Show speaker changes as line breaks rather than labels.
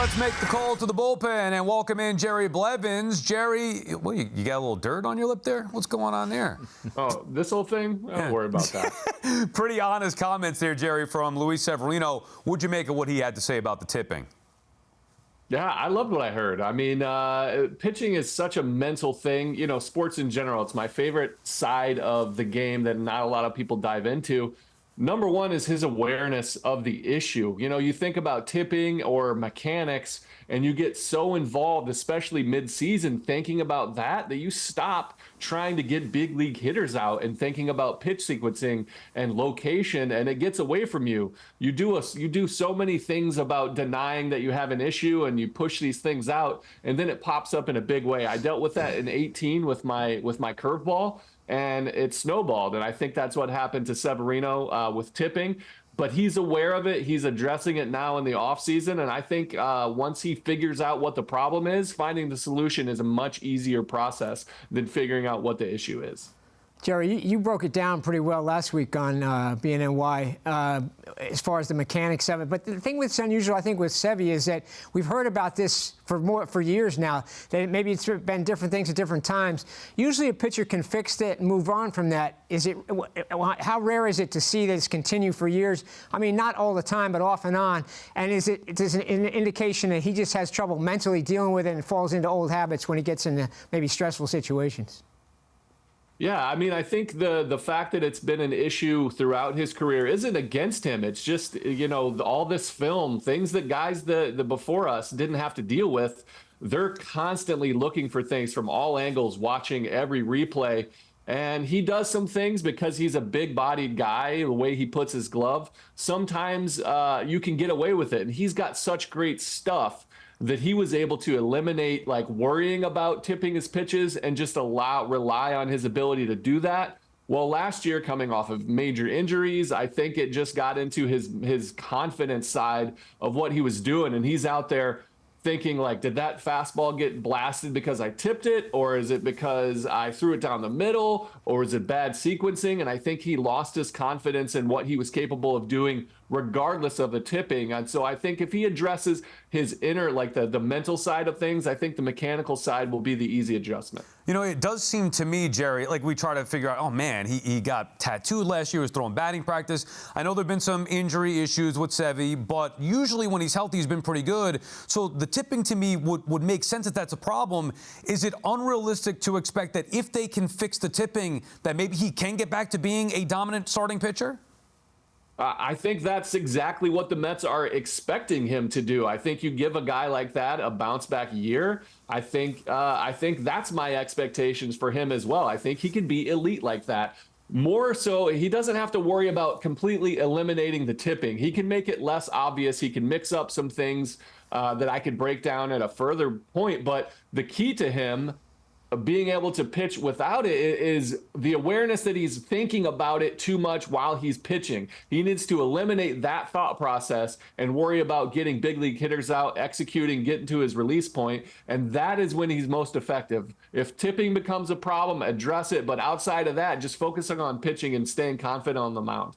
let's make the call to the bullpen and welcome in Jerry Blevins. Jerry, well, you got a little dirt on your lip there? What's going on there?
Oh, this whole thing? Don't worry about that.
Pretty honest comments there, Jerry, from Luis Severino. What'd you make of what he had to say about the tipping?
Yeah, I loved what I heard. I mean, pitching is such a mental thing. You know, sports in general, it's my favorite side of the game that not a lot of people dive into. Number one is his awareness of the issue. You know, you think about tipping or mechanics and you get so involved, especially mid-season, thinking about that you stop trying to get big league hitters out and thinking about pitch sequencing and location, and it gets away from you. You do so many things about denying that you have an issue, and you push these things out, and then it pops up in a big way. I dealt with that in 18 with my curveball, and it snowballed. And I think that's what happened to Severino with tipping. But he's aware of it. He's addressing it now in the offseason. And I think once he figures out what the problem is, finding the solution is a much easier process than figuring out what the issue is.
Jerry, you broke it down pretty well last week on BNNY as far as the mechanics of it. But the thing that's unusual, I think, with Sevy is that we've heard about this for years now, that maybe it's been different things at different times. Usually a pitcher can fix it and move on from that. How rare is it to see this continue for years? I mean, not all the time, but off and on. And is it an indication that he just has trouble mentally dealing with it and falls into old habits when he gets into maybe stressful situations?
Yeah, I mean, I think the fact that it's been an issue throughout his career isn't against him. It's just, you know, all this film, things that guys the before us didn't have to deal with. They're constantly looking for things from all angles, watching every replay. And he does some things because he's a big-bodied guy, the way he puts his glove. Sometimes you can get away with it. And he's got such great stuff that he was able to eliminate like worrying about tipping his pitches and just rely on his ability to do that. Well, last year, coming off of major injuries, I think it just got into his confidence side of what he was doing. And he's out there thinking like, did that fastball get blasted because I tipped it? Or is it because I threw it down the middle? Or is it bad sequencing? And I think he lost his confidence in what he was capable of doing regardless of the tipping. And so I think if he addresses his inner, like the mental side of things, I think the mechanical side will be the easy adjustment.
You know, it does seem to me, Jerry, like we try to figure out, oh, man, he got tattooed last year, he was throwing batting practice. I know there have been some injury issues with Sevy, but usually when he's healthy, he's been pretty good. So the tipping to me would make sense that that's a problem. Is it unrealistic to expect that if they can fix the tipping, that maybe he can get back to being a dominant starting pitcher?
I think that's exactly what the Mets are expecting him to do. I think you give a guy like that a bounce back year. I think that's my expectations for him as well. I think he can be elite like that. More so, he doesn't have to worry about completely eliminating the tipping. He can make it less obvious. He can mix up some things that I could break down at a further point. But the key to him being able to pitch without it is the awareness that he's thinking about it too much while he's pitching. He needs to eliminate that thought process and worry about getting big league hitters out, executing, getting to his release point, and that is when he's most effective. If tipping becomes a problem, address it, but outside of that, just focusing on pitching and staying confident on the mound.